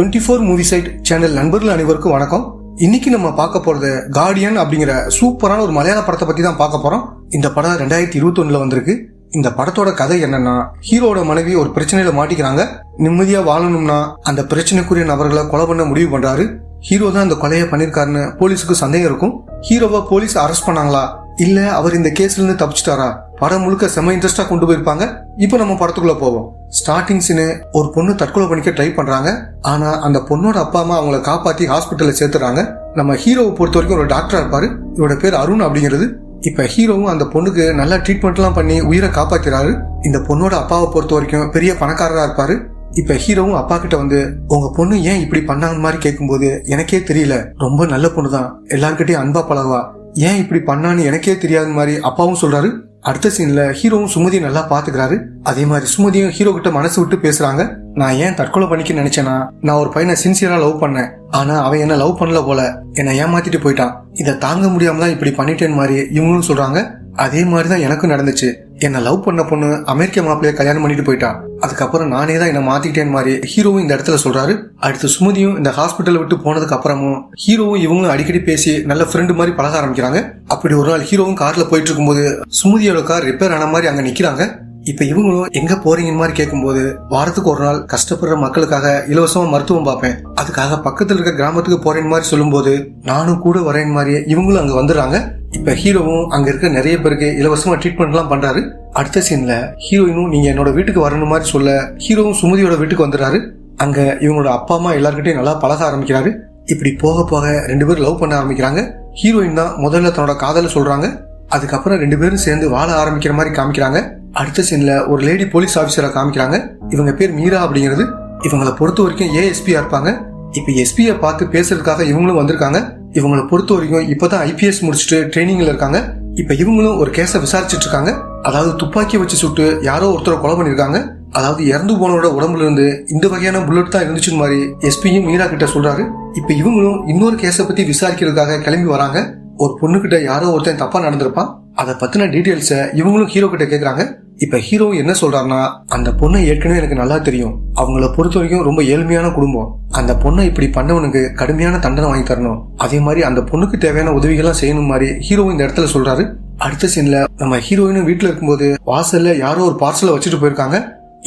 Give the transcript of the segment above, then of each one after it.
24 movie side channel நண்பர்கள் அனைவருக்கும் வணக்கம். இன்னைக்கு நம்ம பார்க்க போறது கார்டியன் அப்படிங்கிற சூப்பரான ஒரு மலையாள படத்தை பத்தி தான் பார்க்க போறோம். இந்த படம் 2021 வந்திருக்கு. இந்த படத்தோட கதை என்னன்னா, ஹீரோட மனைவி ஒரு பிரச்சனையில மாட்டிக்கிறாங்க. நிம்மதியா வாழணும்னா அந்த பிரச்சனைக்குரிய நபர்களை கொலை பண்ண முடிவு பண்றாரு. ஹீரோ தான் இந்த கொலையை பண்ணிருக்காருன்னு போலீஸுக்கு சந்தேகம் இருக்கும். ஹீரோவை போலீஸ் அரெஸ்ட் பண்ணாங்களா இல்ல அவர் இந்த கேஸ்ல இருந்து தப்பிச்சிட்டாரா? படம் முழுக்க செம இன்ட்ரெஸ்டா கொண்டு போயிருப்பாங்க. இப்போ நம்ம படத்துக்குள்ள போவோம். ஸ்டார்டிங் சீனு, ஒரு பொண்ணு தற்கொலை பண்ணிக்க ட்ரை பண்றாங்க. ஆனா அந்த பொண்ணோட அப்பா அம்மா அவங்களை காப்பாத்தி ஹாஸ்பிட்டல்ல சேர்த்துறாங்க. நம்ம ஹீரோவை பொறுத்த வரைக்கும் ஒரு டாக்டரா இருப்பாரு. இவரோட பேர் அருண் அப்படிங்கிறது. இப்ப ஹீரோவும் அந்த பொண்ணுக்கு நல்லா ட்ரீட்மெண்ட் எல்லாம் பண்ணி உயிரை காப்பாத்துறாரு. இந்த பொண்ணோட அப்பாவை பொறுத்த வரைக்கும் பெரிய பணக்காரரா இருப்பாரு. இப்ப ஹீரோவும் அப்பா கிட்ட வந்து, உங்க பொண்ணு ஏன் இப்படி பண்ணாங்க மாதிரி கேட்கும்போது, எனக்கே தெரியல, ரொம்ப நல்ல பொண்ணு தான், எல்லார்கிட்டயும் அன்பா பழகுவா, ஏன் இப்படி பண்ணான்னு எனக்கே தெரியாத மாதிரி அப்பாவும் சொல்றாரு. அடுத்த சீன்ல ஹீரோவும் சுமதியை நல்லா பாத்துக்கிறாரு. அதே மாதிரி சுமதியும் ஹீரோ கிட்ட மனசு விட்டு பேசுறாங்க. நான் ஏன் தற்கொலை பண்ணிக்க நினைச்சேன்னா, நான் ஒரு பையனை சின்சியரா லவ் பண்ணேன். ஆனா அவன் என்ன லவ் பண்ணல போல, என்னை ஏமாத்திட்டு போயிட்டான். இதை தாங்க முடியாம தான் இப்படி பண்ணிட்டேன்னு மாதிரி இவங்களும் சொல்றாங்க. அதே மாதிரிதான் எனக்கும் நடந்துச்சு. என்ன லவ் பண்ண பொண்ணு அமெரிக்க மாப்பிள்ளைய கல்யாணம் பண்ணிட்டு போயிட்டான். அதுக்கப்புறம் நானே தான் என்ன மாத்திக்கிட்டேன்னு மாதிரி ஹீரோவும் இந்த இடத்துல சொல்றாரு. அடுத்து சுமதியும் இந்த ஹாஸ்பிட்டல் விட்டு போனதுக்கு அப்புறமும் ஹீரோவும் இவங்களும் அடிக்கடி பேசி நல்ல ஃப்ரெண்டு மாதிரி பழக ஆரம்பிக்கிறாங்க. அப்படி ஒரு நாள் ஹீரோவும் கார்ல போயிட்டு இருக்கும்போது சுமதியோட கார் ரிப்பேர் ஆன மாதிரி அங்க நிக்கிறாங்க. இப்ப இவங்களும் எங்க போறீங்கன்னு மாதிரி கேட்கும்போது, வாரத்துக்கு ஒரு நாள் கஷ்டப்படுற மக்களுக்காக இலவசமா மருத்துவம் பார்ப்பேன், அதுக்காக பக்கத்துல இருக்க கிராமத்துக்கு போறேன்னு மாதிரி சொல்லும்போது, நானும் கூட வரேன் மாதிரி இவங்களும் அங்க வந்துடுறாங்க. இப்ப ஹீரோவும் அங்க இருக்க நிறைய பேருக்கு இலவசமா ட்ரீட்மெண்ட் எல்லாம் பண்றாரு. அடுத்த சீன்ல ஹீரோயினும் நீங்க என்னோட வீட்டுக்கு வரணும் மாதிரி சொல்ல, ஹீரோவும் சுமதியோட வீட்டுக்கு வந்துடுறாரு. அங்க இவங்களோட அப்பா அம்மா எல்லார்கிட்டையும் நல்லா பழக ஆரம்பிக்கிறாரு. இப்படி போக போக ரெண்டு பேரும் லவ் பண்ண ஆரம்பிக்கிறாங்க. ஹீரோயின் தான் முதல்ல தன்னோட காதல சொல்றாங்க. அதுக்கப்புறம் ரெண்டு பேரும் சேர்ந்து வாழ ஆரம்பிக்கிற மாதிரி காமிக்கிறாங்க. அடுத்த சீன்ல ஒரு லேடி போலீஸ் ஆபீசரா காமிக்கிறாங்க. இவங்க பேர் மீரா அப்படிங்கிறது. இவங்களை பொறுத்த வரைக்கும் ஏஎஸ்பியா இருப்பாங்க. இப்ப எஸ்பியை பார்த்து பேசுறதுக்காக இவங்களும் வந்திருக்காங்க. இவங்களை பொறுத்த வரைக்கும் இப்பதான் ஐபிஎஸ் முடிச்சுட்டு ட்ரைனிங்ல இருக்காங்க. இப்ப இவங்களும் ஒரு கேஸ விசாரிச்சுட்டு இருக்காங்க. அதாவது துப்பாக்கி வச்சு சுட்டு யாரோ ஒருத்தரை கொலை பண்ணிருக்காங்க. அதாவது இறந்து போனோட உடம்புல இருந்து இந்த வகையான புல்லட் தான் இருந்துச்சுன்னு மாதிரி எஸ்பியும் மீரா கிட்ட சொல்றாரு. இப்ப இவங்களும் இன்னொரு கேஸ பத்தி விசாரிக்கிறதுக்காக கிளம்பி வராங்க. ஒரு பொண்ணு கிட்ட யாரோ ஒருத்தன் தப்பா நடந்திருப்பான். அதை பத்தின டீடைல்ஸ இவங்களும் ஹீரோ கிட்ட கேக்குறாங்க. இப்ப ஹீரோ என்ன சொல்றாருன்னா, அந்த பொண்ணை ஏற்கனவே எனக்கு நல்லா தெரியும், அவங்கள பொறுத்த வரைக்கும் ரொம்ப ஏழ்மையான குடும்பம், அந்த பொண்ணை இப்படி பண்ணவனுக்கு கடுமையான தண்டனை வாங்கி தரணும், அதே மாதிரி அந்த பொண்ணுக்கு தேவையான உதவிகள்லாம் செய்யணும் மாதிரி ஹீரோ இந்த இடத்துல சொல்றாரு. அடுத்த சீன்ல நம்ம ஹீரோயினும் வீட்டுல இருக்கும்போது வாசல்ல யாரோ ஒரு பார்சலை வச்சுட்டு போயிருக்காங்க.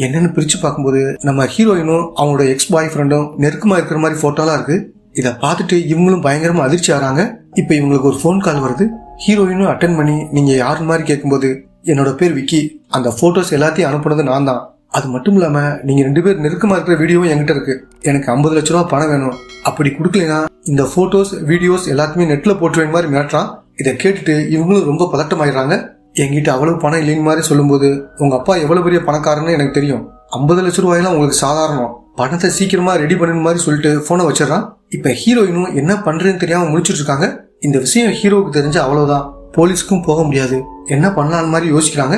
என்னன்னு பிரிச்சு பார்க்கும்போது நம்ம ஹீரோயினும் அவங்களோட எக்ஸ் பாய் ஃப்ரெண்டும் நெருக்கமா இருக்கிற மாதிரி போட்டோலாம் இருக்கு. இதை பார்த்துட்டு இவங்களும் பயங்கரமா அதிர்ச்சி ஆறாங்க. இப்ப இவங்களுக்கு ஒரு போன் கால் வருது. ஹீரோயினும் அட்டென்ட் பண்ணி நீங்க யாரு மாதிரி கேட்கும்போது, என்னோட பேர் விக்கி, அந்த போட்டோஸ் எல்லாத்தையும் அனுப்புனது நான் தான், அது மட்டும் இல்லாம நீங்க ரெண்டு பேர் நெருக்கமா இருக்கிற வீடியோவும் என்கிட்ட இருக்கு, எனக்கு 50 லட்ச ரூபா பணம் வேணும், அப்படி கொடுக்கலனா இந்த போட்டோஸ் வீடியோஸ் எல்லாத்தையுமே நெட்ல போட்டுருவேன் மாதிரி மிரட்டுறான். இதை கேட்டுட்டு இவங்களும் ரொம்ப பதட்டமாயிடுறாங்க. என்கிட்ட அவ்வளவு பணம் இல்லைன்னு மாதிரி சொல்லும்போது, உங்க அப்பா எவ்வளவு பெரிய பணக்காரன்னு எனக்கு தெரியும், 50 லட்ச ரூபாயெல்லாம் உங்களுக்கு சாதாரணம், பணத்தை சீக்கிரமா ரெடி பண்ணு மாதிரி சொல்லிட்டு போனை வச்சிடறான். இப்ப ஹீரோயினும் என்ன பண்றதுன்னு தெரியாம முடிச்சிட்டு இருக்காங்க. இந்த விஷயம் ஹீரோவுக்கு தெரிஞ்ச அவ்வளவுதான், போலீஸ்க்கும் போக முடியாது, என்ன பண்ணலான்னு மாதிரி யோசிக்கிறாங்க.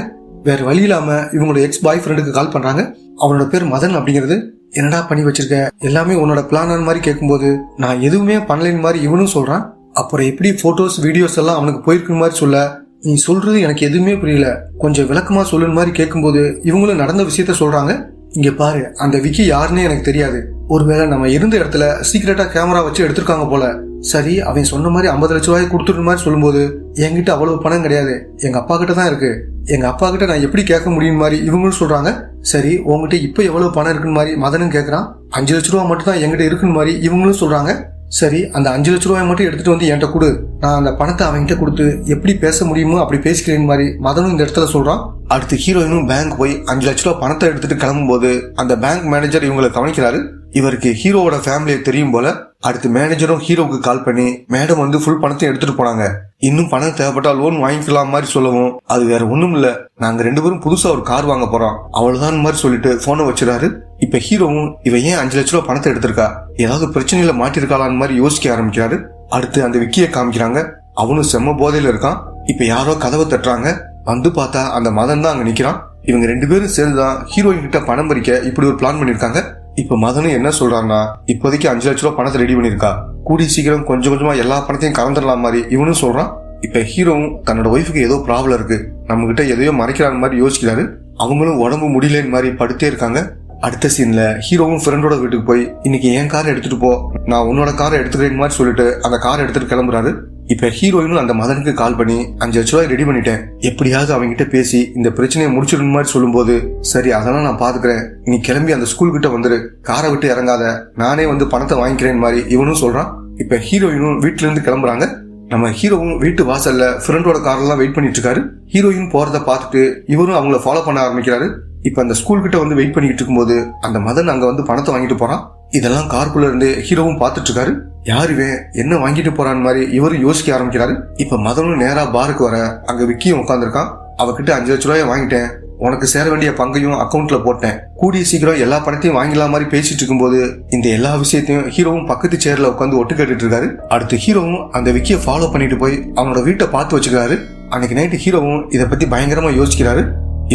வேற வழி இல்லாம இவங்களோட எக்ஸ் பாய் ஃப்ரெண்டுக்கு கால் பண்றாங்க. அவனோட பேர் மதன் அப்படிங்கிறது. என்னடா பண்ணி வச்சிருக்க, எல்லாமே உன்னோட பிளான் மாதிரி கேட்கும்போது, நான் எதுவுமே பண்ணலைன்னு மாதிரி இவனும் சொல்றான். அப்புறம் எப்படி போட்டோஸ் வீடியோஸ் எல்லாம் அவனுக்கு போயிருக்குன்னு மாதிரி சொல்ல, நீ சொல்றது எனக்கு எதுவுமே புரியல, கொஞ்சம் விளக்கமா சொல்லுன்னு மாதிரி கேட்கும்போது இவங்களும் நடந்த விஷயத்த சொல்றாங்க. இங்க பாரு, அந்த விக்கி யாருன்னே எனக்கு தெரியாது, ஒருவேளை நம்ம இருந்த இடத்துல சீக்கிரட்டா கேமரா வச்சு எடுத்திருக்காங்க போல. சரி, அவன் சொன்ன மாதிரி 50 லட்ச ரூபாய் கொடுத்துட்டு மாதிரி சொல்லும்போது, என்கிட்ட அவ்வளவு பணம் கிடையாது, எங்க அப்பா கிட்ட தான் இருக்கு, எங்க அப்பா கிட்ட நான் எப்படி கேட்க முடியும் மாதிரி இவங்களும் சொல்றாங்க. சரி, உங்ககிட்ட இப்ப எவ்வளவு பணம் இருக்குன்னு மாதிரி மதனும் கேட்கறான். 5 லட்ச ரூபாய் மட்டும் தான் என்கிட்ட இருக்குன்னு மாதிரி இவங்களும் சொல்றாங்க. சரி, அந்த 5 லட்ச ரூபாய் மட்டும் எடுத்துட்டு வந்து என்கிட்ட கொடு, நான் அந்த பணத்தை அவன்கிட்ட கொடுத்து எப்படி பேச முடியுமோ அப்படி பேசிக்கிறேன் மாதிரி மதனும் இந்த இடத்துல சொல்றான். அடுத்து ஹீரோயினும் பேங்க் போய் 5 லட்ச ரூபாய் பணத்தை எடுத்துட்டு கிளம்பும் போது அந்த பேங்க் மேனேஜர் இவங்களை கவனிக்கிறாரு. இவருக்கு ஹீரோவோட ஃபேமிலியை தெரியும் போல. அடுத்து மேனேஜரும் ஹீரோவுக்கு கால் பண்ணி, மேடம் வந்து ஃபுல் பணத்தை எடுத்துட்டு போனாங்க, இன்னும் பணம் தேவைப்பட்டா லோன் வாங்கிக்கலாம் மாதிரி சொல்லவும், அது வேற ஒண்ணும் இல்ல, நாங்க ரெண்டு பேரும் புதுசா ஒரு கார் வாங்க போறோம், அவ்வளவுதான் மாதிரி சொல்லிட்டு போனை வச்சிடாரு. இப்ப ஹீரோவும் இவ ஏன் 5 லட்ச ரூபாய் பணத்தை எடுத்திருக்கா, ஏதாவது பிரச்சனையில மாட்டிருக்காளான்னு மாதிரி யோசிக்க ஆரம்பிக்கிறாரு. அடுத்து அந்த விக்கியை காமிக்கிறாங்க. அவனும் செம்ம போதையில இருக்கான். இப்ப யாரோ கதவை தட்டுறாங்க. வந்து பார்த்தா அந்த மதன் தான் அங்க நிக்கிறான். இவங்க ரெண்டு பேரும் சேர்ந்துதான் ஹீரோயின் கிட்ட பணம் பறிக்க இப்படி ஒரு பிளான் பண்ணிருக்காங்க. இப்ப மதனும் என்ன சொல்றான்னா, இப்போதைக்கு 5 லட்ச ரூபாய் பணத்தை ரெடி பண்ணிருக்கா, கூடி சீக்கிரம் கொஞ்சம் கொஞ்சமா எல்லா பணத்தையும் கலந்துடலாம் மாதிரி இவனும் சொல்றான். இப்ப ஹீரோவும் தன்னோட ஒய்ஃபுக்கு ஏதோ ப்ராப்ளம் இருக்கு, நம்ம கிட்ட எதையோ மறைக்கிறாங்க மாதிரி யோசிக்கிறாரு. அவங்களும் உடம்பு முடியலன்னு மாதிரி படுத்தே இருக்காங்க. அடுத்த சீன்ல ஹீரோவும் ஃப்ரெண்டோட வீட்டுக்கு போய் இன்னைக்கு என் காரை எடுத்துட்டு போ, நான் உன்னோட காரை எடுத்துக்கிறேன் மாதிரி சொல்லிட்டு அந்த காரை எடுத்துட்டு கிளம்புறாரு. இப்ப ஹீரோயினும் அந்த மதனுக்கு கால் பண்ணி 5 லட்ச ரூபாய் ரெடி பண்ணிட்டேன், எப்படியாவது அவங்ககிட்ட பேசி இந்த பிரச்சனையை முடிச்சிடணும் மாதிரி சொல்லும்போது, சரி அதெல்லாம் நான் பாத்துக்கிறேன், நீ கிளம்பி அந்த ஸ்கூல் கிட்ட வந்துரு, காரை விட்டு இறங்காத, நானே வந்து பணத்தை வாங்கிக்கிறேன் மாதிரி இவனும் சொல்றான். இப்ப ஹீரோயினும் வீட்டுல இருந்து கிளம்புறாங்க. நம்ம ஹீரோவும் வீட்டு வாசல்ல ஃப்ரெண்டோட காரெல்லாம் வெயிட் பண்ணிட்டு இருக்காரு. ஹீரோயின் போறத பார்த்துட்டு இவரும் அவங்கள ஃபாலோ பண்ண ஆரம்பிக்கிறாரு. இப்ப அந்த ஸ்கூல் கிட்ட வந்து வெயிட் பண்ணிட்டு இருக்கும்போது அந்த மதன் அங்க வந்து பணத்தை வாங்கிட்டு போறான். இதெல்லாம் கார்க்குள்ள இருந்து ஹீரோவும் பாத்துட்டு இருக்காரு. யாருவே என்ன வாங்கிட்டு போறான்னு மாதிரி இவரும் யோசிக்க ஆரம்பிக்கிறாரு. இப்ப மதனும் நேரா பாருக்கு வர அங்க விக்கியும் உட்காந்துருக்கான். அவகிட்ட 5 லட்ச ரூபாய் வாங்கிட்டேன், உனக்கு சேர வேண்டிய பங்கையும் அக்கௌண்ட்ல போட்டேன், கூடிய சீக்கிரம் எல்லா பணத்தையும் வாங்கிலாம் மாதிரி பேசிட்டு இருக்கும்போது இந்த எல்லா விஷயத்தையும் ஹீரோவும் பக்கத்து சேர்ல உட்காந்து ஒட்டு கேட்டுட்டு இருக்காரு. அடுத்து ஹீரோவும் அந்த விக்கிய ஃபாலோ பண்ணிட்டு போய் அவனோட வீட்டை பார்த்து வச்சுக்கிறாரு. அன்னைக்கு நைட்டு ஹீரோவும் இதை பத்தி பயங்கரமா யோசிக்கிறாரு.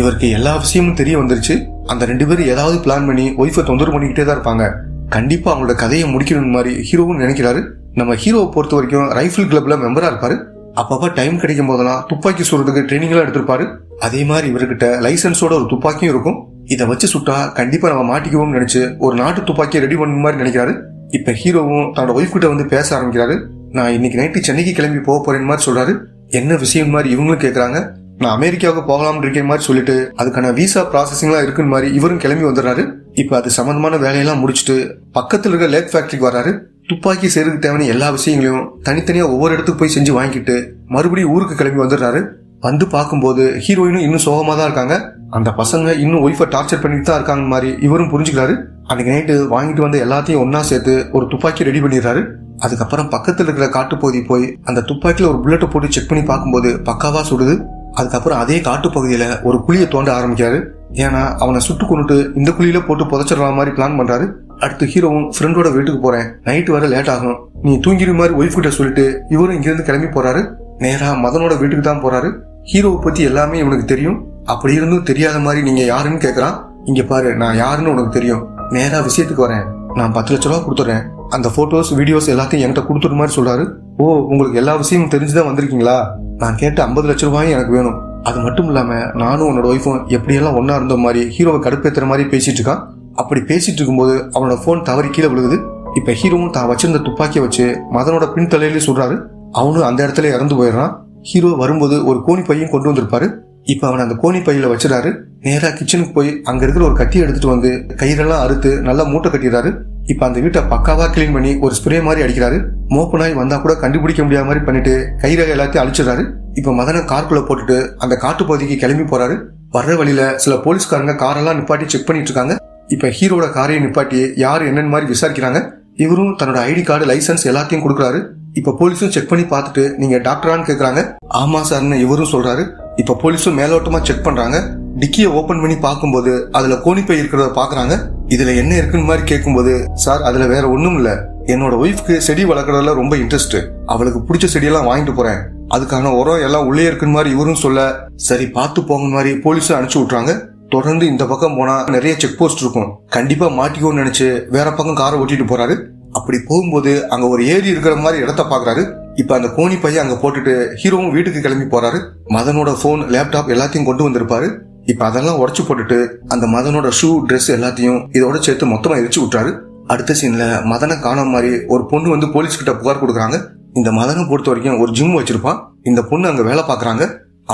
இவருக்கு எல்லா விஷயமும் தெரிய வந்துருச்சு. அந்த 2 பேரும் ஏதாவது பிளான் பண்ணி ஒய்ஃபை தொந்தரவு பண்ணிக்கிட்டே தான் இருப்பாங்க, கண்டிப்பா அவங்களோட கதையை முடிக்கணும் மாதிரி ஹீரோவும் நினைக்கிறாரு. நம்ம ஹீரோவை பொறுத்த வரைக்கும் ரைஃபிள் கிளப்ல மெம்பரா இருப்பாரு. அப்பப்ப டைம் கிடைக்கும் போதெல்லாம் துப்பாக்கி சுடுறதுக்கு ட்ரைனிங் எல்லாம் எடுத்திருப்பாரு. அதே மாதிரி இவர்கிட்ட லைசன்ஸோட ஒரு துப்பாக்கியும் இருக்கும். இதை வச்சு சுட்டா கண்டிப்பா நம்ம மாட்டிக்குவோம் நினைச்சு ஒரு நாட்டு துப்பாக்கியை ரெடி பண்ண மாதிரி நினைக்கிறாரு. இப்ப ஹீரோவும் தன்னோட ஒய்ஃப் கிட்ட வந்து பேச ஆரம்பிக்கிறாரு. நான் இன்னைக்கு நைட்டு சென்னைக்கு கிளம்பி போக போறேன் மாதிரி சொல்றாரு. என்ன விஷயம் மாதிரி இவங்களும் கேக்குறாங்க. நான் அமெரிக்காவுக்கு போகலாம்னு இருக்கிற மாதிரி சொல்லிட்டு அதுக்கான விசா ப்ராசஸிங்லாம் இருக்குன்னு மாதிரி இவரும் கிளம்பி வந்துடுறாரு. இப்ப அது சம்பந்தமான வேலையெல்லாம் முடிச்சுட்டு பக்கத்துல இருக்க லேக் ஃபேக்டரிக்கு வராரு. துப்பாக்கி செய்யறதுக்கு தேவையான எல்லா விஷயங்களையும் தனித்தனியா ஒவ்வொரு இடத்துக்கு போய் செஞ்சு வாங்கிட்டு மறுபடியும் ஊருக்கு கிளம்பி வந்துடுறாரு. வந்து பார்க்கும்போது ஹீரோயினும் இன்னும் சோகமா தான் இருக்காங்க. அந்த பசங்க இன்னும் ஒய்ஃபை டார்ச்சர் பண்ணிட்டு தான் இருக்காங்க மாதிரி இவரும் புரிஞ்சுக்கிறாரு. அன்னைக்கு நைட்டு வாங்கிட்டு வந்து எல்லாத்தையும் ஒன்னா சேர்த்து ஒரு துப்பாக்கி ரெடி பண்ணிடுறாரு. அதுக்கப்புறம் பக்கத்துல இருக்கிற காட்டுப்பகுதி போய் அந்த துப்பாக்கில ஒரு புல்லட்டை போட்டு செக் பண்ணி பார்க்கும்போது பக்காவா சுடுது. அதுக்கப்புறம் அதே காட்டுப்பகுதியில ஒரு குழியை தோண்ட ஆரம்பிக்கிறாரு. ஏன்னா அவனை சுட்டு கொண்டுட்டு இந்த குழியில போட்டு புதைச்சிடற மாதிரி பிளான் பண்றாரு. அடுத்து ஹீரோவும் ஃப்ரெண்டோட வீட்டுக்கு போறேன், நைட்டு வர லேட் ஆகும், நீ தூங்கிற மாதிரி ஒய்ஃப் கிட்ட சொல்லிட்டு இவரும் இங்கிருந்து கிளம்பி போறாரு. நேரா மதனோட வீட்டுக்கு தான் போறாரு. ஹீரோவை பத்தி எல்லாமே இவனுக்கு தெரியும். அப்படி இருந்தும் தெரியாத மாதிரி நீங்க யாருன்னு கேக்குறான். இங்க பாரு, நான் யாருன்னு உனக்கு தெரியும், நேரா விஷயத்துக்கு வரேன், நான் 10 லட்ச ரூபா கொடுத்துறேன், அந்த போட்டோஸ் வீடியோஸ் எல்லாத்தையும் என்கிட்ட கொடுத்துற மாதிரி சொல்றாரு. ஓ, உங்களுக்கு எல்லா விஷயமும் தெரிஞ்சுதான் வந்திருக்கீங்களா? நான் கேட்ட 50 லட்ச ரூபாயும் எனக்கு வேணும். அது மட்டும் இல்லாம நானும் உன்னோட ஒய்ஃபும் எப்படியெல்லாம் ஒன்னா இருந்த மாதிரி ஹீரோவை கடுப்பேத்துற மாதிரி பேசிட்டு இருக்கான். அப்படி பேசிட்டு இருக்கும்போது அவனோட போன் தவறி கீழே விழுகுது. இப்ப ஹீரோவும் தான் வச்சிருந்த துப்பாக்கியை வச்சு மதனோட பின் தலையிலே சொல்றாரு. அவனும் அந்த இடத்துல இறந்து போயிடுறான். ஹீரோ வரும்போது ஒரு கோணி பையும் கொண்டு வந்திருப்பாரு. இப்ப அவன் அந்த கோணி பையில வச்சிடாரு. நேரா கிச்சனுக்கு போய் அங்க இருக்கிற ஒரு கத்தியை எடுத்துட்டு வந்து கயிறெல்லாம் அறுத்து நல்லா மூட்டை கட்டிடுறாரு. இப்ப அந்த வீட்டை பக்காவா கிளீன் பண்ணி ஒரு ஸ்ப்ரே மாதிரி அடிக்கிறாரு. மோப்பு நாய் வந்தா கூட கண்டுபிடிக்க முடியாத மாதிரி பண்ணிட்டு கயிறை எல்லாத்தையும் அழிச்சிடறாரு. இப்ப மதனை கார்க்குள்ள போட்டுட்டு அந்த காட்டு பகுதிக்கு கிளம்பி போறாரு. வர்ற வழியில சில போலீஸ்காரங்க காரெல்லாம் நிப்பாட்டி செக் பண்ணிட்டு இருக்காங்க. இப்ப ஹீரோட காரையை நிப்பாட்டி யாரு என்னன்னு மாதிரி விசாரிக்கிறாங்க. இவரும் தன்னோட ஐடி கார்டு, லைசன்ஸ் எல்லாத்தையும் கொடுக்குறாரு. இப்ப போலீஸும் செக் பண்ணி பார்த்துட்டு நீங்க டாக்டரான்னு கேக்குறாங்க. ஆமா சார்னு இவரும் சொல்றாரு. இப்ப போலீஸும் மேலோட்டமா செக் பண்றாங்க. டிக்கியை ஓபன் பண்ணி பார்க்கும்போது அதுல கோணிப்பை இருக்கிறத பாக்குறாங்க. இதுல என்ன இருக்குன்னு மாதிரி கேட்கும்போது, சார் அதுல வேற ஒண்ணும் இல்ல, என்னோட ஒய்ஃப்க்கு செடி வளர்க்கறதுல ரொம்ப இன்ட்ரெஸ்ட், அவளுக்கு பிடிச்ச செடியெல்லாம் வாங்கிட்டு போறேன், அதுக்கான உரம் எல்லாம் உள்ளே இருக்குன்னு மாதிரி இவரும் சொல்ல, சரி பார்த்து போங்க மாதிரி போலீஸும் அனுப்பிச்சு விட்டுறாங்க. தொடர்ந்து இந்த பக்கம் போனா நிறைய செக் போஸ்ட் இருக்கும், கண்டிப்பா மாட்டிக்கும்னு நினைச்சு வேற பக்கம் காரை ஓட்டிட்டு போறாரு. அப்படி போகும்போது அங்க ஒரு ஏரி இருக்கிற மாதிரி இடத்த பாக்குறாரு. இப்ப அந்த கோணி பையன் அங்க போட்டுட்டு ஹீரோவும் வீட்டுக்கு கிளம்பி போறாரு. மதனோட போன், லேப்டாப் எல்லாத்தையும் கொண்டு வந்திருப்பாரு. இப்ப அதெல்லாம் உடச்சு போட்டுட்டு அந்த மதனோட ஷூ, ட்ரெஸ் எல்லாத்தையும் இதோட சேர்த்து மொத்தமா எரிச்சு விட்டுறாரு. அடுத்த சீன்ல மதனை காணாம மாதிரி ஒரு பொண்ணு வந்து போலீஸ் கிட்ட புகார் கொடுக்குறாங்க. இந்த மதனை பொறுத்த வரைக்கும் ஒரு ஜிம் வச்சிருப்பான். இந்த பொண்ணு அங்க வேலை பாக்குறாங்க.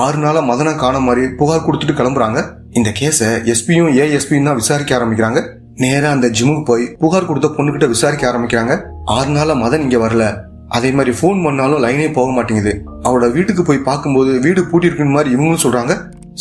6 நாளா மதனை காண மாதிரி புகார் கொடுத்துட்டு கிளம்புறாங்க. இந்த கேஸ எஸ்பியும் ஏஎஸ்பியும் தான் விசாரிக்க ஆரம்பிக்கிறாங்க. நேரா அந்த ஜிம்முக்கு போய் புகார் கொடுத்த பொண்ணுகிட்ட விசாரிக்க ஆரம்பிக்கிறாங்க. 6 நாளா மதன் இங்க வரல, அதே மாதிரி போன் பண்ணாலும் லைனே போக மாட்டேங்குது, அவளோட வீட்டுக்கு போய் பார்க்கும்போது வீடு பூட்டி இருக்குன்னு மாதிரி இவங்களும் சொல்றாங்க.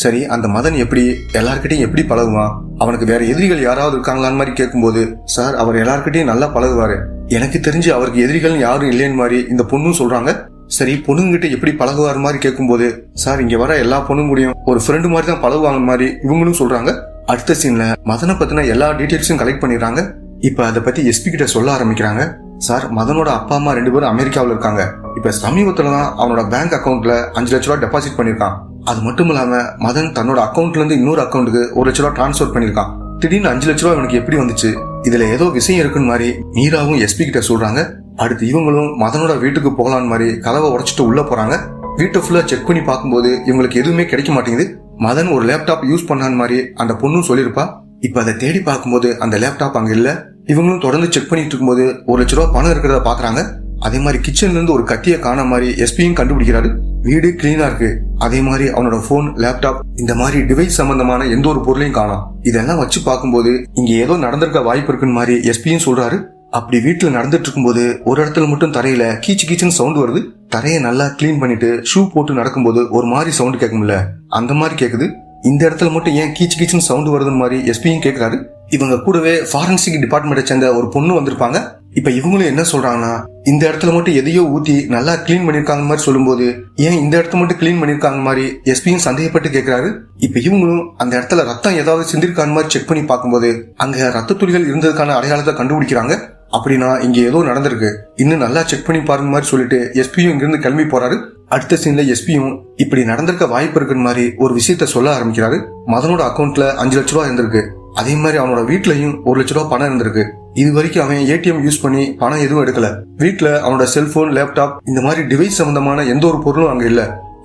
சரி, அந்த மதன் எப்படி எல்லார்கிட்டையும் எப்படி பழகுவான், அவனுக்கு வேற எதிரிகள் யாராவது இருக்காங்களான்னு மாதிரி கேட்கும்போது, சார் அவர் எல்லார்கிட்டையும் நல்லா பழகுவாரு, எனக்கு தெரிஞ்சு அவருக்கு எதிரிகள் யாரும் இல்லைன்னு மாதிரி இந்த பொண்ணும் சொல்றாங்க. சரி, பொண்ணுங்கிட்ட எப்படி பழகுவார் மாதிரி கேட்கும்போது, சார் இங்க வர எல்லா பொண்ணுங்க கூடயும் ஒரு ஃப்ரெண்டு மாதிரி தான் பழகுவாங்க மாதிரி இவங்களும் சொல்றாங்க. அடுத்த சீன்ல மதனை பத்தின எல்லா டீடைல்ஸும் கலெக்ட் பண்ணிடுறாங்க. இப்ப அதை பத்தி எஸ்பி கிட்ட சொல்ல ஆரம்பிக்கிறாங்க. சார், மதனோட அப்பா அம்மா 2 பேரும் அமெரிக்காவில் இருக்காங்க. இப்ப சமீபத்துல தான் அவனோட பேங்க் அக்கௌண்ட்ல 5 லட்ச ரூபாய் டெபாசிட் பண்ணிருக்கான். அது மட்டும் இல்லாம மதன் தன்னோட அக்கௌண்ட்ல இருந்து இன்னொரு அக்கௌண்ட்டுக்கு 1 லட்ச ரூபாய் டிரான்ஸ்பர் பண்ணிருக்கான். திடீர்னு 5 லட்ச ரூபாய் அவனுக்கு எப்படி வந்துச்சு, இதுல ஏதோ விஷயம் இருக்குன்னு மாதிரி மீராவும் எஸ்பி கிட்ட சொல்றாங்க. அடுத்து இவங்களும் மதனோட வீட்டுக்கு போகலான்னு மாதிரி கதவை உடைச்சிட்டு உள்ள போறாங்க. வீட்டை ஃபுல்லா செக் பண்ணி பார்க்கும்போது இவங்களுக்கு எதுவுமே கிடைக்க மாட்டேங்குது. மதன் ஒரு லேப்டாப் யூஸ் பண்ணான்னு மாதிரி அந்த பொண்ணும் சொல்லிருப்பா. இப்ப அதை தேடி பார்க்கும்போது அந்த லேப்டாப் அங்க இல்ல. இவங்களும் தொடர்ந்து செக் பண்ணிட்டு இருக்கும்போது 1 லட்ச ரூபாய் பணம் இருக்கிறத பாக்குறாங்க. அதே மாதிரி கிச்சன்ல இருந்து ஒரு கத்தியை காண மாதிரி எஸ்பியும் கண்டுபிடிக்கிறாரு. வீடு கிளீனா இருக்கு. அதே மாதிரி அவனோட போன், லேப்டாப், இந்த மாதிரி டிவைஸ் சம்பந்தமான எந்த ஒரு பொருளையும் காணோம். இதெல்லாம் வச்சு பார்க்கும்போது இங்க ஏதோ நடந்திருக்க வாய்ப்பு இருக்குன்னு மாதிரி எஸ்பியும் சொல்றாரு. அப்படி வீட்டுல நடந்துட்டு இருக்கும்போது ஒரு இடத்துல மட்டும் தரையில கீச்சு கீச்சுன்னு சவுண்ட் வருது. தரையை நல்லா கிளீன் பண்ணிட்டு ஷூ போட்டு நடக்கும்போது ஒரு மாதிரி சவுண்ட் கேட்கும்ல, அந்த மாதிரி கேக்குது. இந்த இடத்துல மட்டும் ஏன் கீச்சு கீச்சுன்னு சவுண்ட் வருதுன்னு மாதிரி எஸ்பியும் கேட்கிறாரு. இவங்க கூடவே ஃபாரன்சிக் டிபார்ட்மெண்ட்டை சேர்ந்த ஒரு பொண்ணு வந்திருப்பாங்க. இப்ப இவங்களும் என்ன சொல்றாங்கன்னா, இந்த இடத்துல மட்டும் எதையோ ஊத்தி நல்லா கிளீன் பண்ணிருக்காங்க மாதிரி சொல்லும்போது ஏன் இந்த இடத்த மட்டும் கிளீன் பண்ணிருக்காங்க மாதிரி எஸ்பியும் சந்தேகப்பட்டு கேட்கிறாரு. இப்ப இவங்களும் அந்த இடத்துல ரத்தம் ஏதாவது சிந்திருக்காங்க மாதிரி செக் பண்ணி பார்க்கும்போது அங்க ரத்த துளிகள் இருந்ததுக்கான அடையாளத்தை கண்டுபிடிக்கிறாங்க. அப்படின்னா இங்க ஏதோ நடந்திருக்கு, இன்னும் நல்லா செக் பண்ணி பாருங்க மாதிரி சொல்லிட்டு எஸ்பியும் இங்கிருந்து கிளம்பி போறாரு. அடுத்த சீன்ல எஸ்பியும் இப்படி நடந்திருக்க வாய்ப்பு இருக்குன்னு மாதிரி ஒரு விஷயத்த சொல்ல ஆரம்பிக்கிறாரு. மதனோட அக்கௌண்ட்ல 5 லட்ச ரூபாய் இருந்திருக்கு. அதே மாதிரி அவனோட வீட்லயும் 1 லட்ச ரூபாய் பணம் இருந்திருக்கு. இது வரைக்கும் அவன் ஏடிஎம் யூஸ் பண்ணி பணம் எதுவும் எடுக்கல. வீட்டுல அவனோட செல்போன், லேப்டாப், இந்த மாதிரி டிவைஸ் சம்பந்தமான எந்த ஒரு பொருளும் அங்க இல்ல.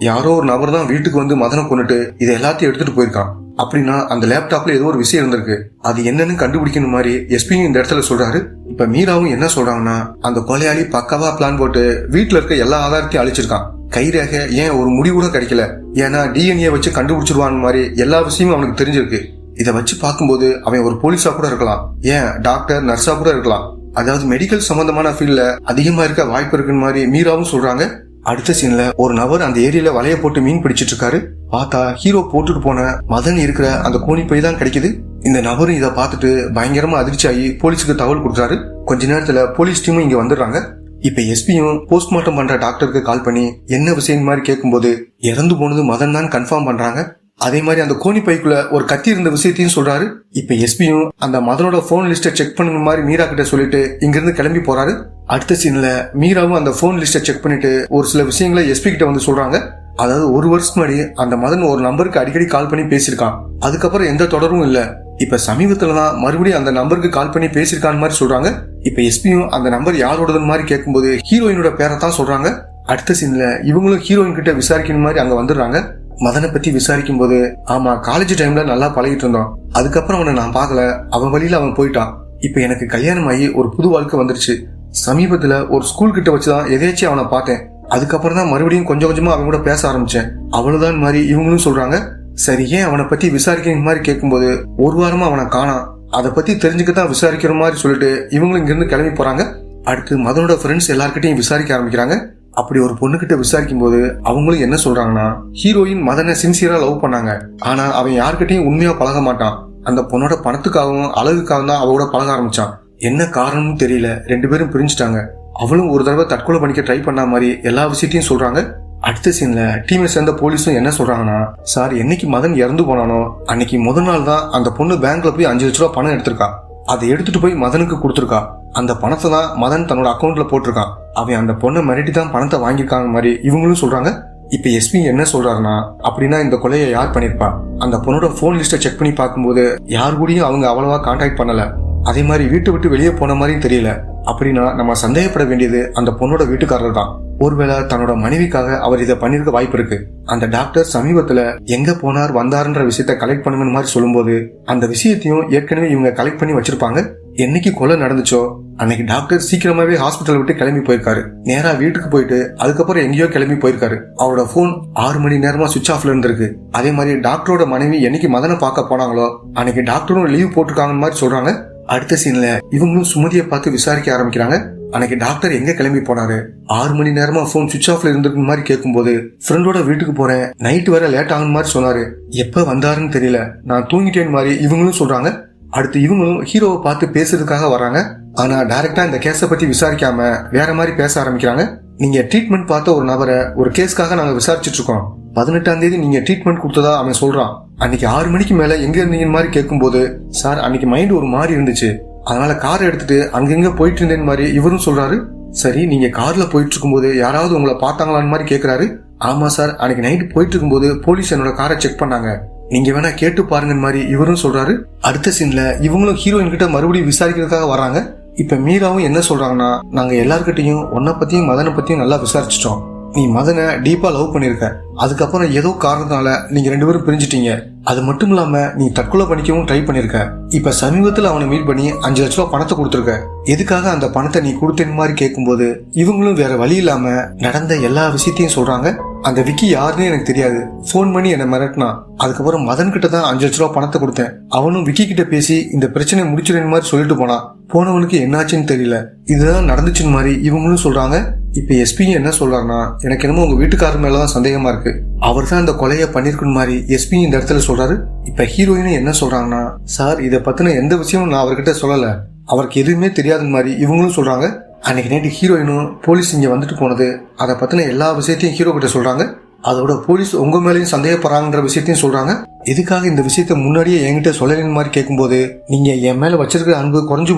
யாரோ ஒரு நபர் தான் வீட்டுக்கு வந்து மதனை கொண்டுட்டு இதை எல்லாத்தையும் எடுத்துட்டு போயிருக்கான். அப்படின்னா அந்த லேப்டாப்ல ஏதோ ஒரு விஷயம் இருந்திருக்கு, அது என்னன்னு கண்டுபிடிக்கணும் மாதிரி எஸ்பியும் இந்த இடத்துல சொல்றாரு. இப்ப மீராவும் என்ன சொல்றாங்கன்னா, அந்த கொலையாளி பக்காவா பிளான் போட்டு வீட்டுல இருக்க எல்லா ஆதாரத்தையும் அழிச்சிருக்கான். கைரேக ஏன் ஒரு முடி கூட கிடைக்கல, ஏன்னா டிஎன்ஏ வச்சு கண்டுபிடிச்சிருவான் மாதிரி எல்லா விஷயமும் அவனுக்கு தெரிஞ்சிருக்கு. இதை வச்சு பார்க்கும்போது அவன் ஒரு போலீஸா கூட இருக்கலாம், ஏன் டாக்டர், நர்ஸா கூட இருக்கலாம். அதாவது மெடிக்கல் சம்பந்தமான ஃபீல்ட்ல அதிகமா இருக்க வாய்ப்பு இருக்குன்னு மாதிரி மீராவும் சொல்றாங்க. அடுத்த சீன்ல ஒரு நபர் அந்த ஏரியில வலைய போட்டு மீன் பிடிச்சிட்டு இருக்காரு. பார்த்தா ஹீரோ போட்டுட்டு போன மதன் இருக்கிற அந்த கோணி பை தான் கிடைக்குது. இந்த நபரும் இதை பார்த்துட்டு பயங்கரமா அதிர்ச்சி ஆகி போலீஸுக்கு தகவல் கொடுக்குறாரு. கொஞ்ச நேரத்துல போலீஸ் டீமும் இங்க வந்துடுறாங்க. இப்ப எஸ்பியும் போஸ்ட்மார்ட்டம் பண்ற டாக்டருக்கு கால் பண்ணி என்ன விஷயம் மாதிரி கேட்கும்போது இறந்து போனது மதன் தான் கன்ஃபார்ம் பண்றாங்க. அதே மாதிரி அந்த கோணி பைக்குள்ள ஒரு கத்தி இருந்த விஷயத்தையும் சொல்றாரு. இப்ப எஸ்பியும் அந்த மதனோட போன் லிஸ்ட செக் பண்ணுங்க மாதிரி மீரா கிட்ட சொல்லிட்டு இங்கிருந்து கிளம்பி போறாரு. அடுத்த சீன்ல மீராவும் அந்த போன் லிஸ்ட செக் பண்ணிட்டு ஒரு சில விஷயங்களை எஸ்பி கிட்ட வந்து சொல்றாங்க. அதாவது 1 வருஷத்துக்கு முன்னாடி அந்த மதன் ஒரு நம்பருக்கு அடிக்கடி கால் பண்ணி பேசியிருக்கான். அதுக்கப்புறம் எந்த தொடரும் இல்ல. இப்ப சமீபத்துலதான் மறுபடியும் அந்த நம்பருக்கு கால் பண்ணி பேசியிருக்கான்னு மாதிரி சொல்றாங்க. இப்ப எஸ்பியும் அந்த நம்பர் யாரோடதுன்னு மாதிரி கேட்கும்போது ஹீரோயினோட பேரை தான் சொல்றாங்க. அடுத்த சீன்ல இவங்களும் ஹீரோயின் கிட்ட விசாரிக்கணும் மாதிரி அங்க வந்துடுறாங்க. மதனை பத்தி விசாரிக்கும் போது, ஆமா காலேஜ் டைம்ல நல்லா பழகிட்டு இருந்தோம், அதுக்கப்புறம் அவனை நான் பார்க்கல, அவன் வழியில அவன் போயிட்டான். இப்ப எனக்கு கல்யாணம் ஆகி ஒரு புது வாழ்க்கை வந்துருச்சு. சமீபத்துல ஒரு ஸ்கூல் கிட்ட வச்சுதான் எதேச்சும் அவனை பார்த்தேன். அதுக்கப்புறம் தான் மறுபடியும் கொஞ்சம் கொஞ்சமா அவன் கூட பேச ஆரம்பிச்சேன். அவ்வளவுதான் மாதிரி இவங்களும் சொல்றாங்க. சரி, ஏன் அவனை பத்தி விசாரிக்கிற மாதிரி கேட்கும்போது 1 வாரமா அவனை காணாம், அதை பத்தி தெரிஞ்சுக்கத்தான் விசாரிக்கிற மாதிரி சொல்லிட்டு இவங்களும் இங்கிருந்து கிளம்பி போறாங்க. அடுத்து மதனோட ஃப்ரெண்ட்ஸ் எல்லார்கிட்டையும் விசாரிக்க ஆரம்பிக்கிறாங்க. அப்படி ஒரு பொண்ணுகிட்ட விசாரிக்கும் போது அவங்களும் என்ன சொல்றாங்கன்னா, ஹீரோயின் மதனை சின்சியரா லவ் பண்ணாங்க, ஆனா அவன் யாருக்கிட்டையும் உண்மையா பழக மாட்டான். அந்த பொண்ணோட பணத்துக்காகவும் அழகுக்காகவும் தான் அவளோட பழக ஆரம்பிச்சான். என்ன காரணம்னு தெரியல, 2 பேரும் பிரிஞ்சுட்டாங்க. அவளும் ஒரு தடவை தற்கொலை பண்ணிக்க ட்ரை பண்ண மாதிரி எல்லா விஷயத்தையும் சொல்றாங்க. அடுத்த சீன்ல டீமை சேர்ந்த போலீஸும் என்ன சொல்றாங்கன்னா, சார் என்னைக்கு மதன் இறந்து போனானோ அன்னைக்கு முதல் நாள் தான் அந்த பொண்ணு பேங்க்ல போய் 5 லட்ச ரூபாய் பணம் எடுத்திருக்கா. அதை எடுத்துட்டு போய் மதனுக்கு கொடுத்துருக்கா. அந்த பணத்தை தான் மதன் தன்னோட அக்கௌண்ட்ல போட்டிருக்கான். அவன் அந்த பொண்ணை மிரட்டி தான் பணத்தை வாங்கியிருக்காங்க மாதிரி இவங்களும் சொல்றாங்க. இப்ப எஸ்பி என்ன சொல்றாருன்னா, அப்படின்னா இந்த கொலையை யார் பண்ணிருப்பா? அந்த பொண்ணோட போன் லிஸ்ட செக் பண்ணி பார்க்கும்போது யாரு கூடயும் அவங்க அவ்வளவா கான்டாக்ட் பண்ணல. அதே மாதிரி வீட்டை விட்டு வெளியே போன மாதிரியும் தெரியல. அப்படின்னா நம்ம சந்தேகப்பட வேண்டியது அந்த பொண்ணோட வீட்டுக்காரர் தான். ஒருவேளை தன்னோட மனைவிக்காக அவர் இதை பண்ணிருக்க வாய்ப்பு இருக்கு. அந்த டாக்டர் சமீபத்துல எங்க போனார் வந்தாருன்ற விஷயத்த கலெக்ட் பண்ணுங்க மாதிரி சொல்லும்போது அந்த விஷயத்தையும் ஏற்கனவே இவங்க கலெக்ட் பண்ணி வச்சிருப்பாங்க. என்னைக்கு கொலை நடந்துச்சோ அன்னைக்கு டாக்டர் சீக்கிரமாவே ஹாஸ்பிட்டல் விட்டு கிளம்பி போயிருக்காரு. நேரா வீட்டுக்கு போயிட்டு அதுக்கப்புறம் எங்கேயோ கிளம்பி போயிருக்காரு. அவரோட போன் 6 மணி நேரமா சுவிட்ச் ஆஃப்ல இருந்திருக்கு. அதே மாதிரி டாக்டரோட மனைவி என்னைக்கு மதனை பார்க்க போனாங்களோ அன்னைக்கு டாக்டரும் லீவ் போட்டிருக்காங்கன்னு மாதிரி சொல்றாங்க. அடுத்த சீன்ல இவங்களும் சுமதியை பார்த்து விசாரிக்க ஆரம்பிக்கிறாங்க. அன்னைக்கு டாக்டர் எங்க கிளம்பி போனாரு, 6 மணி நேரமா போன் சுவிட்ச் ஆஃப்ல இருந்திருக்கு மாதிரி கேட்கும்போது, ஃப்ரெண்டோட வீட்டுக்கு போறேன், நைட்டு வர லேட் ஆகும் மாதிரி சொன்னாரு, எப்ப வந்தாருன்னு தெரியல, நான் தூங்கிட்டேன் மாதிரி இவங்களும் சொல்றாங்க. அடுத்து இவங்களும் ஹீரோவை பார்த்து பேசுறதுக்காக வராங்க. ஆனா டைரக்டா இந்த கேஸை பத்தி விசாரிக்காம வேற மாதிரி பேச ஆரம்பிக்கிறாங்க. நீங்க ட்ரீட்மெண்ட் பார்த்த ஒரு நபரை ஒரு கேஸ்க்காக நாங்க விசாரிச்சுட்டு இருக்கோம். 18ஆம் தேதி நீங்க ட்ரீட்மெண்ட் கொடுத்ததா அவன் சொல்றான். அன்னைக்கு 6 மணிக்கு மேல எங்க இருந்தீங்கன்னு மாதிரி கேட்கும்போது, சார் அன்னைக்கு மைண்ட் ஒரு மாதிரி இருந்துச்சு, அதனால காரை எடுத்துட்டு அங்கங்க போயிட்டு இருந்தேன் மாதிரி இவரும் சொல்றாரு. சரி, நீங்க கார்ல போயிட்டு இருக்கும்போது யாராவது உங்களை பார்த்தாங்களான்னு மாதிரி கேக்குறாரு. ஆமா சார், அன்னைக்கு நைட்டு போயிட்டு இருக்கும்போது போலீஸ் என்னோட காரை செக் பண்ணாங்க, நீங்க வேணா கேட்டு பாருங்க மாதிரி இவரும் சொல்றாரு. அடுத்த சீன்ல இவங்களும் ஹீரோயின் கிட்ட மறுபடியும் விசாரிக்கிறதுக்காக வராங்க. இப்ப மீராவும் என்ன சொல்றாங்கன்னா, நாங்க எல்லார்கிட்டையும் உன்னை பத்தியும் மதனை பத்தியும் நல்லா விசாரிச்சிட்டோம், நீ மதனை டீப்பா லவ் பண்ணிருக்க. அதுக்கப்புறம் ஏதோ காரணத்தால நீங்க 2 பேரும் பிரிஞ்சிட்டீங்க. அது மட்டும் இல்லாம நீ தற்கொலை பண்ணிக்கவும் ட்ரை பண்ணிருக்க. இப்ப சமீபத்துல அவனை மீட் பண்ணி 5 லட்ச ரூபாய் பணத்தை கொடுத்துருக்க. எதுக்காக அந்த பணத்தை நீ கொடுத்தேன்னு மாதிரி கேட்கும்போது இவங்களும் வேற வழி இல்லாம நடந்த எல்லா விஷயத்தையும் சொல்றாங்க. அந்த விக்கி யாருன்னு எனக்கு தெரியாது, போன் பண்ணி என்ன மிரட்டினா. அதுக்கப்புறம் மதன் கிட்ட தான் 5 லட்ச ரூபாய் பணத்தை கொடுத்தேன். அவனும் விக்கி கிட்ட பேசி இந்த பிரச்சனை முடிச்சிருந்த மாதிரி சொல்லிட்டு போனான். போனவனுக்கு என்னாச்சுன்னு தெரியல. இதுதான் நடந்துச்சுன்னு மாதிரி இவங்களும் சொல்றாங்க. இப்ப எஸ்பி என்ன சொல்றாருன்னா, எனக்கு என்னமோ உங்க வீட்டுக்காரர் மேலதான் சந்தேகமா இருக்கு, அவர் தான் இந்த கொலையை பண்ணிருக்கணும் மாதிரி எஸ்பி இந்த இடத்துல சொல்றாரு. இப்ப ஹீரோயின் என்ன சொல்றாங்கன்னா, சார் இதை பத்தின எந்த விஷயமும் நான் அவர்கிட்ட சொல்லல, அவருக்கு எதுவுமே தெரியாத மாதிரி இவங்களும் சொல்றாங்க. அன்னைக்கு நைட்டு ஹீரோயினும் போலீஸ் இங்க வந்துட்டு போனது, அதை பத்தின எல்லா விஷயத்தையும் ஹீரோ கிட்ட சொல்றாங்க. அதோட போலீஸ் உங்க மேலேயும் சந்தேகப்படுறாங்கன்ற விஷயத்தையும் சொல்றாங்க. எதுக்காக இந்த விஷயத்த முன்னாடியே என்கிட்ட சொல்லலைன்னு மாதிரி கேட்கும்போது, நீங்க என் மேல வச்சிருக்கிற அன்பு குறைஞ்சு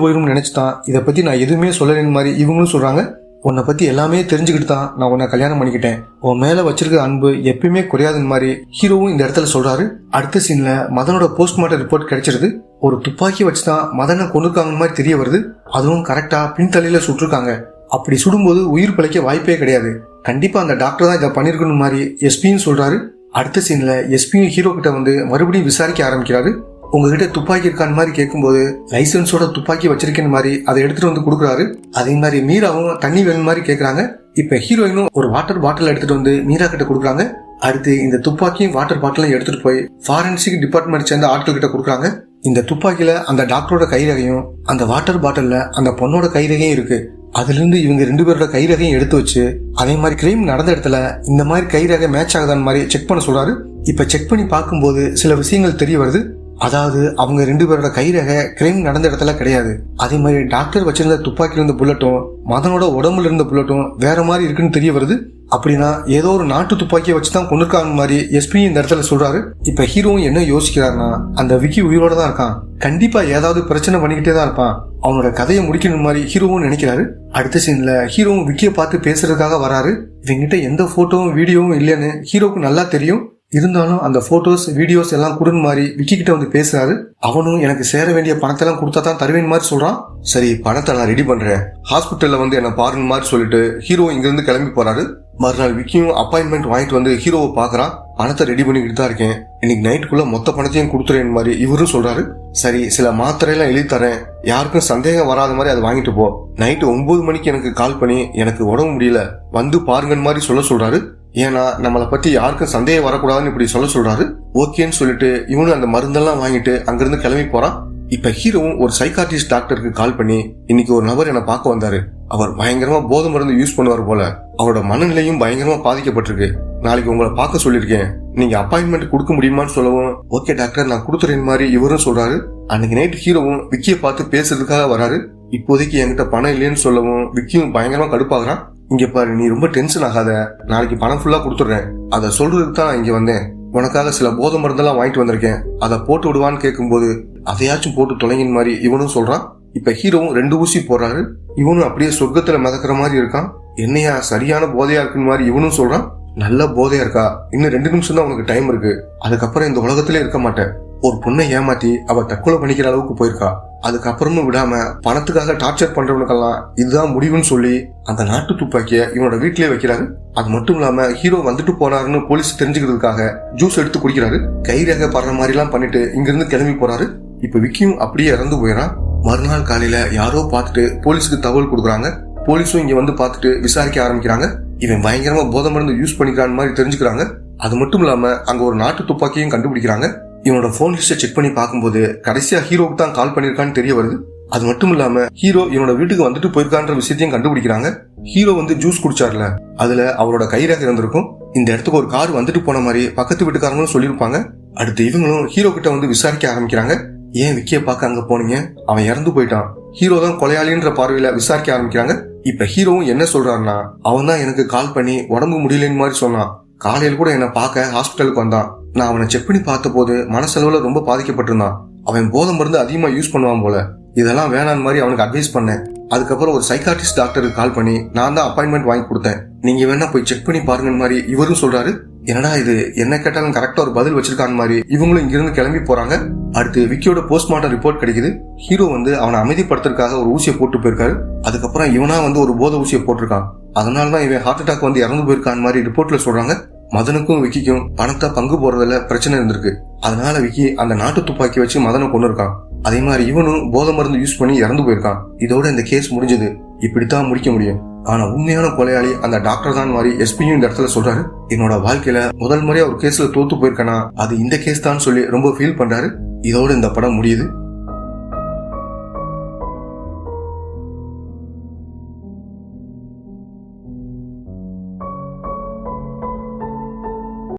போயிடும் நினைச்சுதான் இதை பத்தி நான் எதுவுமே சொல்லலைன்னு மாதிரி இவங்களும் சொல்றாங்க. உன்னை பத்தி எல்லாமே தெரிஞ்சுக்கிட்டு தான் நான் உன்னை கல்யாணம் பண்ணிக்கிட்டேன், உன் மேல வச்சிருக்கிற அன்பு எப்பயுமே குறையாதுன்னு மாதிரி ஹீரோவும் இந்த இடத்துல சொல்றாரு. அடுத்த சீன்ல மதனோட போஸ்ட்மார்ட்டம் ரிப்போர்ட் கிடைச்சிருது. ஒரு துப்பாக்கி வச்சுதான் மதனை கொண்டிருக்காங்க மாதிரி தெரிய வருது. அதுவும் கரெக்டா பின்தலையில சுட்டிருக்காங்க. அப்படி சுடும்போது உயிர் பிழைக்க வாய்ப்பே கிடையாது. கண்டிப்பா அந்த டாக்டர் தான் இதை பண்ணிருக்கணும் மாதிரி எஸ்பின்னு சொல்றாரு. அடுத்த சீன்ல எஸ்பியும் ஹீரோ கிட்ட வந்து மறுபடியும் விசாரிக்க ஆரம்பிக்கிறாரு. உங்ககிட்ட துப்பாக்கி இருக்கான்னு மாதிரி கேட்கும்போது லைசன்ஸோட துப்பாக்கி வச்சிருக்கேன்னு மாதிரி அதை எடுத்துட்டு வந்து கொடுக்குறாரு. அதே மாதிரி மீராவும் தண்ணி வேணும் மாதிரி கேட்கறாங்க. இப்ப ஹீரோயினும் ஒரு வாட்டர் பாட்டில் எடுத்துட்டு வந்து மீரா கிட்ட கொடுக்குறாங்க. அடுத்து இந்த துப்பாக்கியும் வாட்டர் பாட்டிலும் எடுத்துட்டு போய் ஃபாரன்சிக் டிபார்ட்மெண்ட் சேர்ந்த ஆட்கள் கிட்ட கொடுக்குறாங்க. இந்த துப்பாக்கியில அந்த டாக்டரோட கைரகையும் அந்த வாட்டர் பாட்டில்ல அந்த பொண்ணோட கைரகையும் இருக்கு. அதுல இருந்து இவங்க 2 பேரோட கைரகையும் எடுத்து வச்சு அதே மாதிரி கிரைம் நடந்த இடத்துல இந்த மாதிரி கைரகை மேட்ச் ஆகுதான்னு மாதிரி செக் பண்ண சொல்றாரு. இப்ப செக் பண்ணி பார்க்கும்போது சில விஷயங்கள் தெரிய வருது. அதாவது அவங்க 2 பேரோட கைரகை கிரைம் நடந்த இடத்துல கிடையாது. அதே மாதிரி டாக்டர் வச்சிருந்த துப்பாக்கில இருந்த புல்லட்டும் மதனோட உடம்புல இருந்த புல்லட்டும் வேற மாதிரி இருக்குன்னு தெரிய வருது. அப்படின்னா ஏதோ ஒரு நாட்டு துப்பாக்கியை வச்சுதான் கொண்டிருக்காங்க மாதிரி எஸ்பி இந்த இடத்துல சொல்றாரு. இப்ப ஹீரோவும் என்ன யோசிக்கிறாருன்னா, அந்த விக்கி உயிரோட தான் இருக்கான், கண்டிப்பா ஏதாவது பிரச்சனை பண்ணிக்கிட்டே தான் இருப்பான், அவனோட கதையை முடிக்கணும் மாதிரி ஹீரோவும் நினைக்கிறாரு. அடுத்த சீன்ல ஹீரோவும் விக்கியை பார்த்து பேசுறதுக்காக வராரு. இவங்கிட்ட எந்த போட்டோவும் வீடியோவும் இல்லைன்னு ஹீரோவுக்கு நல்லா தெரியும். இருந்தாலும் அந்த போட்டோஸ் வீடியோஸ் எல்லாம் கொடுன்னு மாதிரி விக்கி கிட்ட வந்து பேசுறாரு. அவனும் எனக்கு சேர வேண்டிய பணத்தை எல்லாம் கொடுத்தா தான் தருவேன் மாதிரி சொல்றான். சரி பணத்தை நான் ரெடி பண்றேன், ஹாஸ்பிட்டல்ல வந்து என்ன பாருன்னு மாதிரி சொல்லிட்டு ஹீரோ இங்க இருந்து கிளம்பி போறாரு. மறுநாள் விக்கியும் அப்பாயின்மெண்ட் வாங்கிட்டு வந்து ஹீரோவை பாக்குறான். பணத்தை ரெடி பண்ணிக்கிட்டு தான் இருக்கேன், இன்னைக்கு நைட்டுக்குள்ள மொத்த பணத்தையும் கொடுத்துறேன் மாதிரி இவரும் சொல்றாரு. சரி சில மாத்திரையெல்லாம் எழுதி தரேன், யாருக்கும் சந்தேகம் வராத மாதிரி அதை வாங்கிட்டு போ, நைட்டு 9 மணிக்கு எனக்கு கால் பண்ணி எனக்கு உடம்பு முடியல வந்து பாருங்கன்னு மாதிரி சொல்றாரு. ஏன்னா நம்மளை பத்தி யாருக்கும் சந்தேகம் வரக்கூடாதுன்னு இப்படி சொல்றாரு. ஓகேன்னு சொல்லிட்டு இவனும் அந்த மருந்தெல்லாம் வாங்கிட்டு அங்கிருந்து கிளம்பி போறான். இப்ப ஹீரோவும் ஒரு சைக்காட்ரிஸ்ட் டாக்டருக்கு கால் பண்ணி, இன்னைக்கு ஒரு நபர் என்ன பார்க்க வந்தாரு, அவர் பயங்கரமா போதை மருந்து யூஸ் பண்ணுவார் போல, அவரோட மனநிலையும் பயங்கரமா பாதிக்கப்பட்டிருக்கு, நாளைக்கு உங்களை பார்க்க சொல்லிருக்கேன், நீங்க அப்பாயின்மெண்ட் கொடுக்க முடியுமான்னு சொல்லவும், ஓகே டாக்டர் நான் கொடுத்துறேன் மாதிரி இவரும் சொல்றாரு. அன்னைக்கு நைட் ஹீரோவும் விக்கியை பார்த்து பேசுறதுக்காக வராரு. இப்போதைக்கு என்கிட்ட பணம் இல்லைன்னு சொல்லவும் விக்கியும் பயங்கரமா கடுப்பாகிறான். இங்க பாரு நீ ரொம்ப டென்ஷன் ஆகாத, நாளைக்கு பணம் ஃபுல்லா கொடுத்துடுறேன், அதை சொல்றதுக்கு தான் நான் இங்க வந்தேன், உனக்காக சில போதை மருந்தெல்லாம் வாங்கிட்டு வந்திருக்கேன், அதை போட்டு விடுவான்னு கேட்கும்போது அதையாச்சும் போட்டு தொலைங்கின் மாதிரி இவனும் சொல்றான். இப்ப ஹீரோவும் 2 ஊசி போடுறாரு. இவனும் அப்படியே சொர்க்கத்துல மிதக்கிற மாதிரி இருக்கான். என்னையா சரியான போதையா இருக்குன்னு மாதிரி இவனும் சொல்றான். நல்ல போதையா இருக்கா, இன்னும் 2 நிமிஷம் தான் உனக்கு டைம் இருக்கு, அதுக்கப்புறம் இந்த உலகத்திலே இருக்க மாட்டேன், ஒரு பொண்ணை ஏமாத்தி அவ தற்கொலை பண்ணிக்கிற அளவுக்கு போயிருக்கா, அதுக்கப்புறமும் விடாம பணத்துக்காக டார்ச்சர் பண்றவனுக்கெல்லாம் இதுதான் முடிவுன்னு சொல்லி அந்த நாட்டு துப்பாக்கிய இவனோட வீட்டிலேயே வைக்கிறாரு. அது மட்டும் இல்லாம ஹீரோ வந்துட்டு போனாருன்னு போலீஸ் தெரிஞ்சுக்கிறதுக்காக ஜூஸ் எடுத்து குடிக்கிறாரு. கைரேகை படுற மாதிரி எல்லாம் பண்ணிட்டு இங்கிருந்து கிளம்பி போறாரு. இப்ப விக்கியும் அப்படியே இறந்து போயிடான். மறுநாள் காலையில யாரோ பார்த்துட்டு போலீஸுக்கு தகவல் கொடுக்குறாங்க. போலீஸும் இங்க வந்து பார்த்துட்டு விசாரிக்க ஆரம்பிக்கிறாங்க. இவன் பயங்கரமா போதை மருந்து யூஸ் பண்ணிக்கிறான் மாதிரி தெரிஞ்சுக்கிறாங்க. அது மட்டும் இல்லாம அங்க ஒரு நாட்டு துப்பாக்கியும் கண்டுபிடிக்கிறாங்க. இவனோட போன் லிஸ்ட செக் பண்ணி பார்க்கும்போது கடைசியா ஹீரோக்கு தான் கால் பண்ணிருக்கான்னு தெரிய வருது. அது மட்டும் இல்லாம ஹீரோ இவனோட வீட்டுக்கு வந்துட்டு போயிருக்கான்ற விஷயத்தையும் கண்டுபிடிக்கிறாங்க. ஹீரோ வந்து ஜூஸ் குடிச்சார்ல, அதுல அவரோட கைரேகை இருந்திருக்கும். இந்த இடத்துக்கு ஒரு கார் வந்துட்டு போன மாதிரி பக்கத்து வீட்டுக்காரங்களும் சொல்லியிருப்பாங்க. அடுத்து இவங்களும் ஹீரோ கிட்ட வந்து விசாரிக்க ஆரம்பிக்கிறாங்க. ஏன் விக்கிய பார்க்க அங்க போனீங்க, அவன் இறந்து போயிட்டான், ஹீரோ தான் கொலையாளின்ற பார்வையில விசாரிக்க ஆரம்பிக்கிறாங்க. இப்ப ஹீரோவும் என்ன சொல்றாருன்னா, அவன் தான் எனக்கு கால் பண்ணி உடம்பு முடியலன்னு மாதிரி சொன்னான், காலையில் கூட என்ன பார்க்க ஹாஸ்பிட்டலுக்கு வந்தான், நான் அவனை செக் பண்ணி பார்த்த போது மனசளவுல ரொம்ப பாதிக்கப்பட்டிருந்தான், அவன் போதை மருந்து அதிகமா யூஸ் பண்ணுவான் போல, இதெல்லாம் வேணான்னு மாதிரி அவனுக்கு அட்வைஸ் பண்ணேன். அதுக்கப்புறம் ஒரு சைக்காட்ரிஸ்ட் டாக்டருக்கு கால் பண்ணி நான் தான் அப்பாயின்மெண்ட் வாங்கி கொடுத்தேன், நீங்க வேணா போய் செக் பண்ணி பாருங்க மாதிரி இவரும் சொல்றாரு. என்னடா இது என்ன கேட்டாலும் கரெக்டா ஒரு பதில் வச்சிருக்காங்க மாதிரி இவங்களும் இங்கிருந்து கிளம்பி போறாங்க. அடுத்து விக்கியோட போஸ்ட்மார்ட்டம் ரிப்போர்ட் கிடைக்குது. ஹீரோ வந்து அவனை அமைதிப்படுத்துறதுக்காக ஒரு ஊசியை போட்டு போயிருக்காரு. அதுக்கப்புறம் இவனா வந்து ஒரு போதை ஊசியை போட்டிருக்கான். அதனாலதான் இவன் ஹார்ட் அட்டாக் வந்து இறந்து போயிருக்கான் மாதிரி ரிப்போர்ட்ல சொல்றாங்க. மதனுக்கும் விக்கிக்கும் பணத்தை பங்கு போறதுல பிரச்சனை இருந்திருக்கு. அதனால விக்கி அந்த நாட்டு துப்பாக்கி வச்சு மதனை கொண்டு இருக்கான். அதே மாதிரி இவனும் போதை மருந்து யூஸ் பண்ணி இறந்து போயிருக்கான். இதோட இந்த கேஸ் முடிஞ்சது. இப்படித்தான் முடிக்க முடியும். ஆனா உண்மையான கொலையாளி அந்த டாக்டர் தான் மாதிரி எஸ்பியும் இந்த இடத்துல சொல்றாரு. என்னோட வாழ்க்கையில முதல் முறையா ஒரு கேஸ்ல தோத்து போயிருக்கேனா அது இந்த கேஸ் தான் சொல்லி ரொம்ப ஃபீல் பண்றாரு. இதோட இந்த படம் முடியுது.